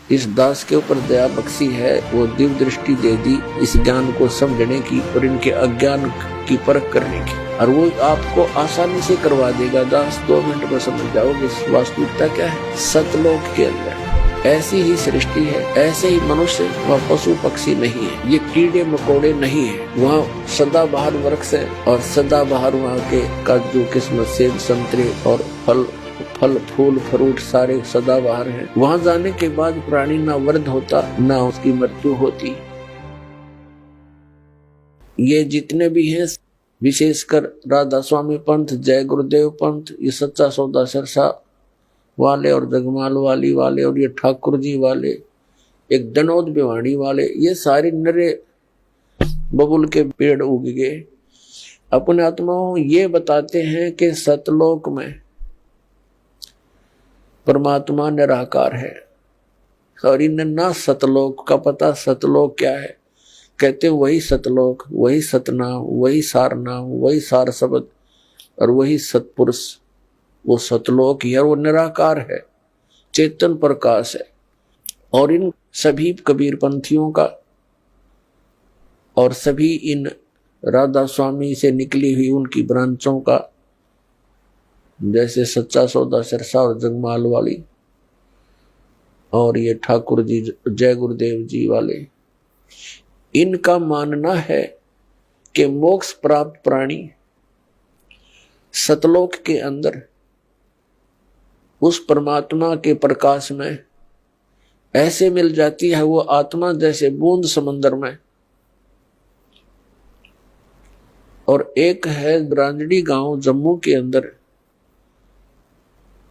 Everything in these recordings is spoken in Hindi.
इस दास के ऊपर दया बख्शी है, वो दिव्य दृष्टि दे दी इस ज्ञान को समझने की और इनके अज्ञान की परख करने की, और वो आपको आसानी से करवा देगा। दास 2 मिनट में समझ जाओगे वास्तविकता क्या है। सतलोक के अंदर ऐसी ही सृष्टि है, ऐसे ही मनुष्य, वह पशु पक्षी नहीं है, ये कीड़े मकोड़े नहीं है। वहाँ सदाबहार वृक्ष है और सदाबहार वहाँ के का जो किस्मत सेब संतरे और फल फूल फ्रूट सारे सदाबहार हैं। वहाँ जाने के बाद प्राणी ना वृद्ध होता ना उसकी मृत्यु होती। ये जितने भी हैं, विशेषकर राधा स्वामी पंथ, जय गुरुदेव पंथ, ये सच्चा सौदा सिरसा वाले और जगमाल वाली वाले और ये ठाकुर जी वाले, एक दनौद भिवाड़ी वाले, ये सारे नरे बबुल के पेड़ उग गए। अपने आत्माओं ये बताते हैं कि सतलोक में परमात्मा निराकार है, और इन्हें ना सतलोक का पता। सतलोक क्या है? कहते वही सतलोक, वही सतनाम, वही सारनाम, वही सार शब्द और वही सतपुरुष, वो सतलोक ही है। वो निराकार है, चेतन प्रकाश है। और इन सभी कबीर पंथियों का और सभी इन राधा स्वामी से निकली हुई उनकी ब्रांचों का, जैसे सच्चा सौदा सिरसा और जगमाल वाली और ये ठाकुर जी जय गुरुदेव जी वाले, इनका मानना है कि मोक्ष प्राप्त प्राणी सतलोक के अंदर उस परमात्मा के प्रकाश में ऐसे मिल जाती है, वो आत्मा जैसे बूंद समंदर में। और एक है ग्रांजड़ी गांव जम्मू के अंदर,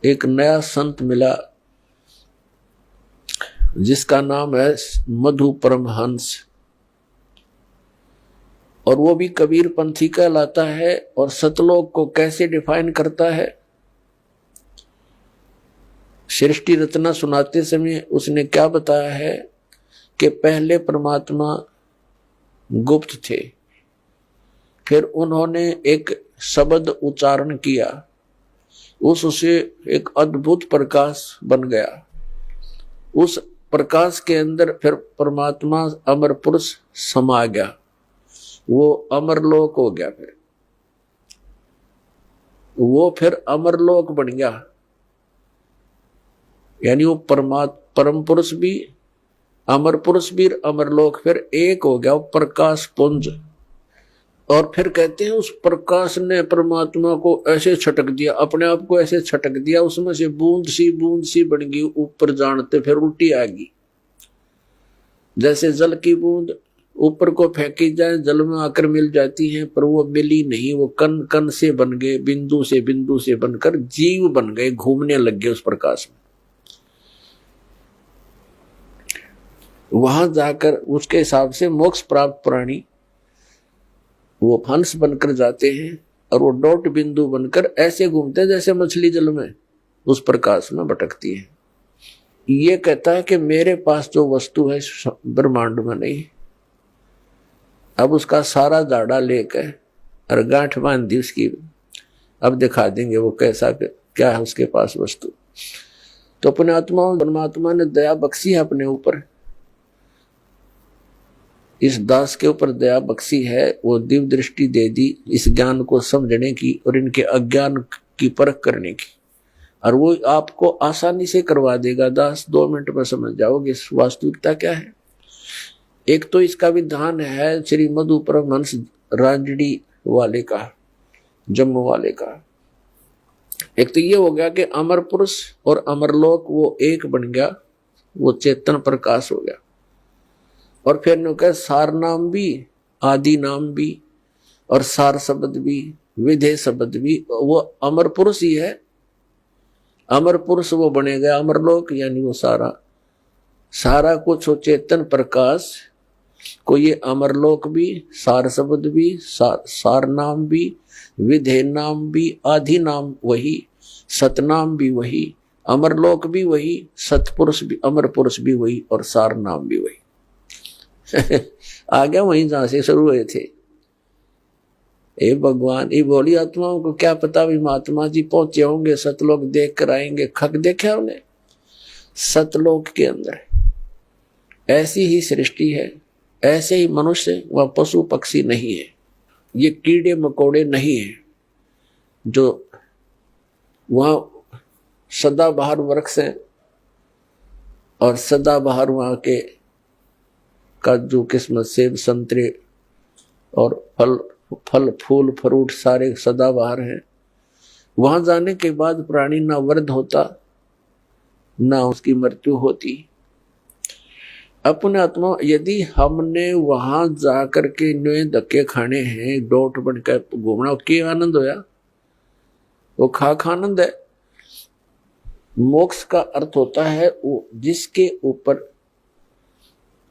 एक नया संत मिला जिसका नाम है मधु परमहंस, और वो भी कबीर पंथी कहलाता है। और सतलोक को कैसे डिफाइन करता है? सृष्टि रचना सुनाते समय उसने क्या बताया है कि पहले परमात्मा गुप्त थे, फिर उन्होंने एक शब्द उच्चारण किया, उससे एक अद्भुत प्रकाश बन गया। उस प्रकाश के अंदर फिर परमात्मा अमर पुरुष समा गया, वो अमरलोक हो गया। फिर वो फिर अमरलोक बन गया, यानी वो परम पुरुष भी, अमर पुरुष भी, अमरलोक फिर एक हो गया, वो प्रकाश पुंज। और फिर कहते हैं उस प्रकाश ने परमात्मा को ऐसे छटक दिया, अपने आप को ऐसे छटक दिया, उसमें से बूंद सी बन गई, ऊपर जानते फिर उल्टी आ गई। जैसे जल की बूंद ऊपर को फेंकी जाए, जल में आकर मिल जाती है, पर वो मिली नहीं, वो कण कण से बन गए, बिंदु से बनकर जीव बन गए, घूमने लग गए उस प्रकाश में। वहां जाकर उसके हिसाब से मोक्ष प्राप्त प्राणी वो हंस बनकर जाते हैं, और वो डॉट बिंदु बनकर ऐसे घूमते हैं जैसे मछली जल में उस प्रकाश में भटकती है। ये कहता है कि मेरे पास जो वस्तु है ब्रह्मांड में नहीं। अब उसका सारा जाड़ा लेकर और गांठ बांध दी उसकी, अब दिखा देंगे वो कैसा क्या है उसके पास वस्तु। तो अपने आत्मा परमात्मा ने दया बख्शी है अपने ऊपर, इस दास के ऊपर दया बख्शी है, वो दिव्य दृष्टि दे दी इस ज्ञान को समझने की और इनके अज्ञान की परख करने की, और वो आपको आसानी से करवा देगा। दास 2 मिनट में समझ जाओगे वास्तविकता क्या है। एक तो इसका विधान है श्री मधु परमहंस रांजड़ी वाले का, जम्मू वाले का। एक तो ये हो गया कि अमर पुरुष और अमरलोक वो एक बन गया, वो चेतन प्रकाश हो गया। और फिर न कहे सार नाम भी, आदि नाम भी, और सार शब्द भी, विधेय शब्द भी, वो अमर पुरुष ही है। अमर पुरुष वो बने गया अमरलोक, यानी वो सारा कुछ हो चेतन प्रकाश को, ये अमरलोक भी, सार शब्द भी, सार नाम भी, विधेय नाम भी, आदि नाम वही, सतनाम भी वही, अमरलोक भी वही, सतपुरुष भी, अमर पुरुष भी वही, और सार नाम भी वही। आ गया वहीं जहां से शुरू हुए थे। ए भगवान, ये बोली आत्माओं को क्या पता भी महात्मा जी पहुंचे होंगे, सतलोक देख कर आएंगे। खक देखा उन्हें सतलोक के अंदर ऐसी ही सृष्टि है, ऐसे ही मनुष्य, वह पशु पक्षी नहीं है, ये कीड़े मकोड़े नहीं है जो वहाँ सदाबहार वृक्ष हैं और सदाबहार वहाँ के काजू किस्मत सेब संतरे और फल फूल फ्रूट सारे सदाबहार हैं। वहां जाने के बाद प्राणी ना वृद्ध होता ना उसकी मृत्यु होती। अपने आत्मा यदि हमने वहां जाकर के नए धक्के खाने हैं, डोट बनकर घूमना, क्या आनंद होया? वो खाक आनंद है। मोक्ष का अर्थ होता है वो जिसके ऊपर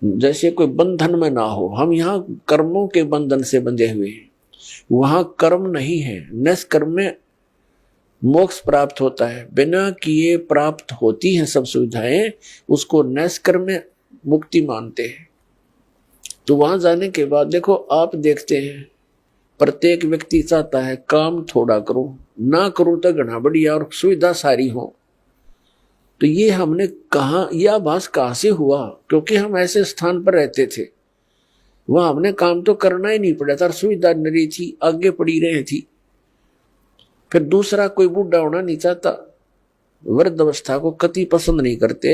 जैसे कोई बंधन में ना हो। हम यहाँ कर्मों के बंधन से बंधे हुए हैं, वहां कर्म नहीं है। निष्कर्म में मोक्ष प्राप्त होता है, बिना किए प्राप्त होती हैं सब सुविधाएं, उसको निष्कर्म में मुक्ति मानते हैं। तो वहां जाने के बाद देखो, आप देखते हैं प्रत्येक व्यक्ति चाहता है काम थोड़ा करूं, ना करूं तो घना बढ़िया और सुविधा सारी हो। तो ये हमने कहा, यह आभास कहां से हुआ? क्योंकि हम ऐसे स्थान पर रहते थे, वहां हमने काम तो करना ही नहीं पड़ा था, सुविधा नरी थी, आगे पड़ी रही थी। फिर दूसरा कोई बूढ़ा होना नहीं चाहता, वृद्ध अवस्था को कति पसंद नहीं करते,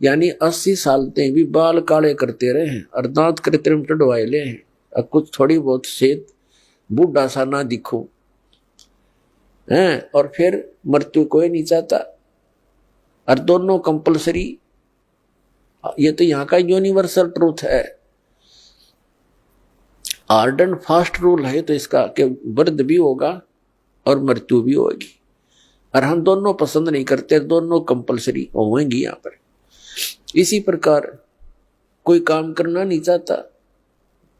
यानी 80 साल तक भी बाल काले करते रहे हैं और दांत कृत्रिम टडवाए ले हैं, और कुछ थोड़ी बहुत सेहत बूढ़ा सा ना दिखो है। और फिर मृत्यु कोई नहीं चाहता, और दोनों कंपलसरी। ये तो यहाँ का यूनिवर्सल ट्रूथ है, हार्ड एंड फास्ट रूल है। तो इसका कि वृद्ध भी होगा और मृत्यु भी होगी, और हम दोनों पसंद नहीं करते, दोनों कंपलसरी होंगी यहाँ पर। इसी प्रकार कोई काम करना नहीं चाहता,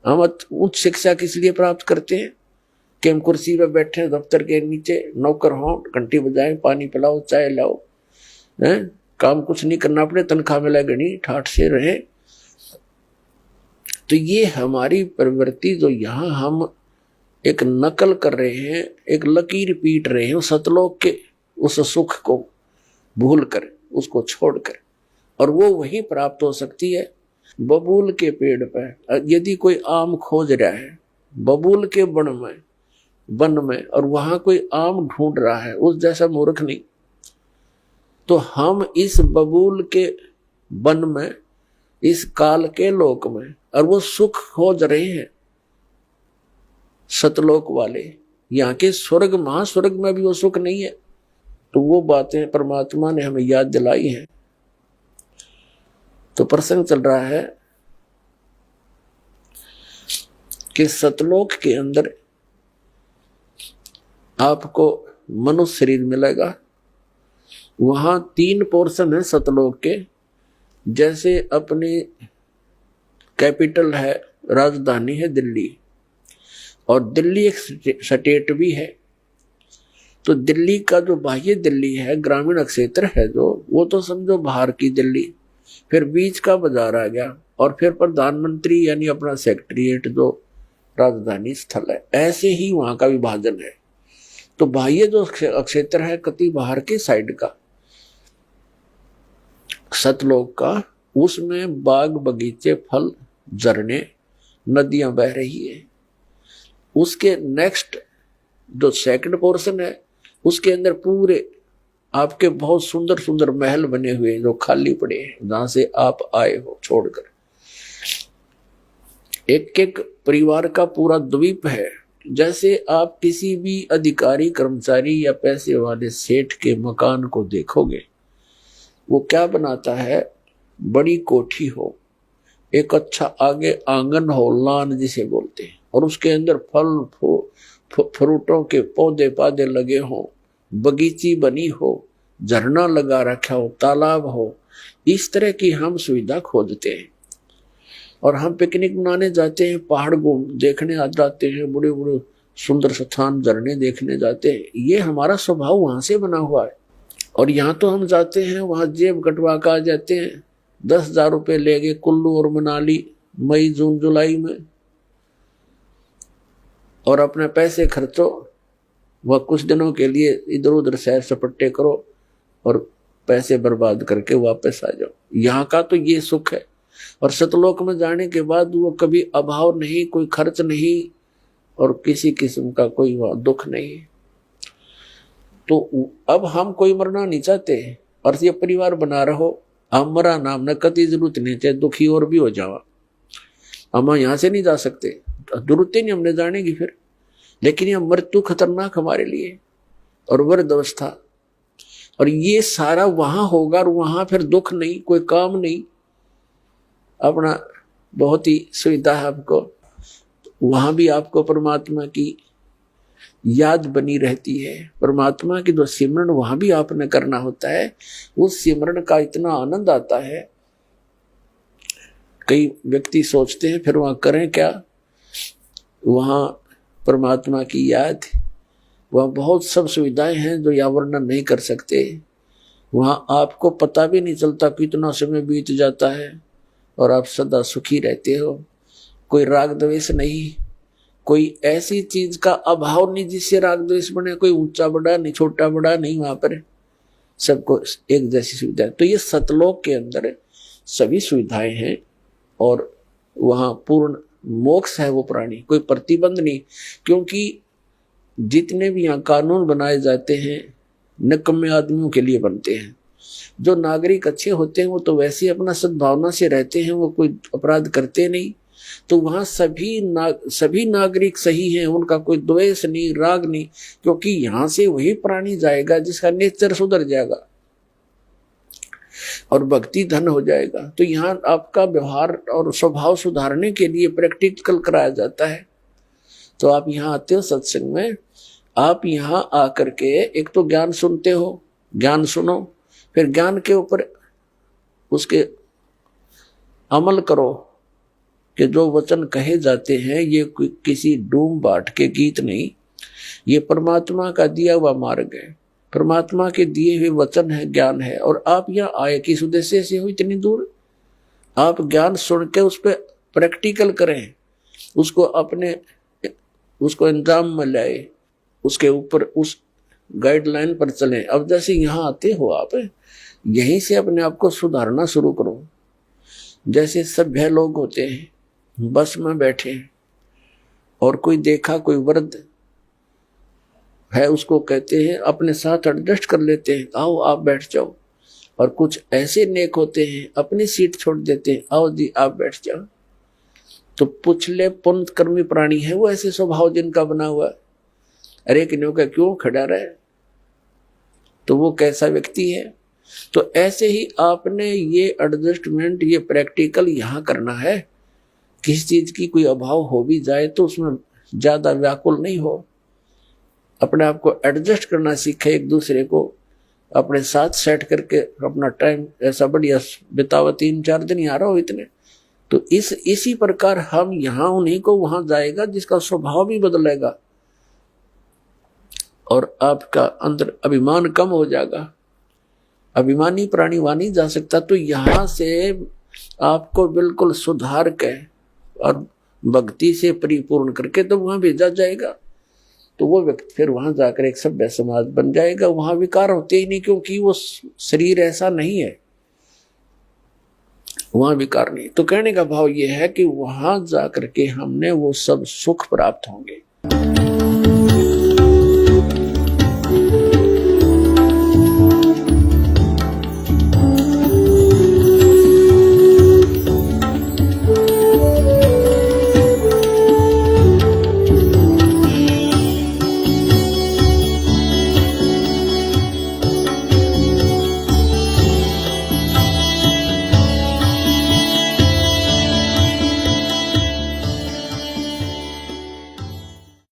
हम उच्च शिक्षा किस लिए प्राप्त करते हैं कि हम कुर्सी पर बैठे दफ्तर के नीचे नौकर हों, घंटी बजाएं, पानी पिलाओ, चाय लाओ, हैं? काम कुछ नहीं करना पड़े, तनख्वाह मिला गणी ठाठ से रहे। तो ये हमारी प्रवृत्ति जो यहाँ हम एक नकल कर रहे हैं, एक लकीर पीट रहे हैं सतलोक के उस सुख को भूल कर, उसको छोड़कर, और वो वही प्राप्त हो सकती है। बबूल के पेड़ पर यदि कोई आम खोज रहा है, बबूल के वन में, और वहां कोई आम ढूंढ रहा है, उस जैसा मूर्ख नहीं। तो हम इस बबूल के वन में, इस काल के लोक में, और वो सुख खोज रहे हैं सतलोक वाले। यहाँ के स्वर्ग महास्वर्ग में भी वो सुख नहीं है। तो वो बातें परमात्मा ने हमें याद दिलाई हैं। तो प्रसंग चल रहा है कि सतलोक के अंदर आपको मनुष्य शरीर मिलेगा। वहां 3 पोर्शन है सतलोक के। जैसे अपनी कैपिटल है, राजधानी है दिल्ली, और दिल्ली एक स्टेट भी है। तो दिल्ली का जो बाह्य दिल्ली है, ग्रामीण क्षेत्र है जो, वो तो समझो बाहर की दिल्ली। फिर बीच का बाजार आ गया, और फिर प्रधानमंत्री यानी अपना सेक्रेटरीट जो राजधानी स्थल है। ऐसे ही वहां का विभाजन है। तो बाह्य जो क्षेत्र है कति बाहर के साइड का सतलोक का, उसमें बाग बगीचे, फल, झरने, नदियां बह रही है। उसके नेक्स्ट जो सेकंड पोर्शन है, उसके अंदर पूरे आपके बहुत सुंदर सुंदर महल बने हुए जो खाली पड़े हैं, जहां से आप आए हो छोड़कर। एक एक परिवार का पूरा द्वीप है। जैसे आप किसी भी अधिकारी, कर्मचारी या पैसे वाले सेठ के मकान को देखोगे, वो क्या बनाता है? बड़ी कोठी हो, एक अच्छा आगे आंगन हो, लान जिसे बोलते हैं, और उसके अंदर फल फ्रूटों के पौधे पादे लगे हो, बगीची बनी हो, झरना लगा रखा हो, तालाब हो। इस तरह की हम सुविधा खोजते हैं। और हम पिकनिक मनाने जाते हैं, पहाड़ देखने आ जाते हैं, बड़े बड़े सुंदर स्थान, झरने देखने जाते हैं। ये हमारा स्वभाव वहां से बना हुआ है। और यहाँ तो हम जाते हैं, वहां जेब कटवा कर आ जाते हैं, 10,000 रुपये ले गए कुल्लू और मनाली मई जून जुलाई में, और अपने पैसे खर्चो, वह कुछ दिनों के लिए इधर उधर सैर सपट्टे करो और पैसे बर्बाद करके वापस आ जाओ। यहाँ का तो ये सुख है। और सतलोक में जाने के बाद वो कभी अभाव नहीं, कोई खर्च नहीं और किसी किस्म का कोई दुख नहीं। तो अब हम कोई मरना नहीं चाहते और ये परिवार बना रहो, हम मरा नाम न कति जरूरत नहीं, चाहे दुखी और भी हो जावा, हम यहाँ से नहीं जा सकते, जरूरत ही नहीं हमने जाने की फिर। लेकिन यह मृत्यु खतरनाक हमारे लिए और वृद्ध अवस्था, और ये सारा वहां होगा और वहां फिर दुख नहीं, कोई काम नहीं, अपना बहुत ही सुविधा है आपको। वहां भी आपको परमात्मा की याद बनी रहती है, परमात्मा की जो सिमरन वहां भी आपने करना होता है। उस सिमरन का इतना आनंद आता है, कई व्यक्ति सोचते हैं फिर वहां करें क्या, वहां परमात्मा की याद, वहां बहुत सब सुविधाएं हैं जो या वर्णन नहीं कर सकते। वहां आपको पता भी नहीं चलता कितना समय बीत जाता है और आप सदा सुखी रहते हो, कोई राग द्वेष नहीं, कोई ऐसी चीज का अभाव नहीं जिससे राग द्वेष बने, कोई ऊंचा बड़ा नहीं, छोटा बड़ा नहीं, वहां पर सबको एक जैसी सुविधा है। तो ये सतलोक के अंदर सभी सुविधाएं हैं और वहां पूर्ण मोक्ष है वो प्राणी, कोई प्रतिबंध नहीं। क्योंकि जितने भी यहाँ कानून बनाए जाते हैं निकम्मे आदमियों के लिए बनते हैं। जो नागरिक अच्छे होते हैं वो तो वैसे अपना सद्भावना से रहते हैं, वो कोई अपराध करते नहीं। तो वहां सभी नागरिक सही हैं, उनका कोई द्वेष नहीं, राग नहीं, क्योंकि यहां से वही प्राणी जाएगा जिसका नेचर सुधर जाएगा और भक्ति धन हो जाएगा। तो यहाँ आपका व्यवहार और स्वभाव सुधारने के लिए प्रैक्टिकल कराया जाता है। तो आप यहाँ आते हो सत्संग में, आप यहाँ आकर के एक तो ज्ञान सुनते हो, ज्ञान सुनो, फिर ज्ञान के ऊपर उसके अमल करो कि जो वचन कहे जाते हैं ये किसी डूम बाट के गीत नहीं, ये परमात्मा का दिया हुआ मार्ग है, परमात्मा के दिए हुए वचन है, ज्ञान है। और आप यहाँ आए किस उद्देश्य से हो इतनी दूर, आप ज्ञान सुन के उस पर प्रैक्टिकल करें, उसको अंजाम में लाए, उसके ऊपर उस गाइडलाइन पर चलें। अब जैसे यहाँ आते हो आप, यहीं से अपने आप को सुधारना शुरू करो। जैसे सभ्य लोग होते हैं, बस में बैठे और कोई देखा कोई वृद्ध है, उसको कहते हैं अपने साथ एडजस्ट कर लेते हैं, आओ आप बैठ जाओ। और कुछ ऐसे नेक होते हैं अपनी सीट छोड़ देते हैं, आओ जी आप बैठ जाओ। तो पुछले पुण्य कर्मी प्राणी है वो, ऐसे स्वभाव जिनका बना हुआ, अरे किन्हों का क्यों खड़ा रहे, तो वो कैसा व्यक्ति है। तो ऐसे ही आपने ये एडजस्टमेंट, ये प्रैक्टिकल यहाँ करना है। किसी चीज की कोई अभाव हो भी जाए तो उसमें ज्यादा व्याकुल नहीं हो, अपने आप को एडजस्ट करना सीखे, एक दूसरे को अपने साथ सेट करके अपना टाइम ऐसा बढ़िया बितावा। 3-4 दिन यहाँ रहो इतने, तो इसी प्रकार हम यहाँ उन्हीं को वहां जाएगा जिसका स्वभाव भी बदलेगा और आपका अंदर अभिमान कम हो जाएगा। अभिमानी प्राणी वहां नहीं जा सकता। तो यहां से आपको बिल्कुल सुधार के और भक्ति से परिपूर्ण करके तो वहां भेजा जाएगा। तो वो व्यक्ति फिर वहां जाकर एक सभ्य समाज बन जाएगा। वहां विकार होते ही नहीं, क्योंकि वो शरीर ऐसा नहीं है, वहां विकार नहीं। तो कहने का भाव ये है कि वहां जाकर के हमने वो सब सुख प्राप्त होंगे।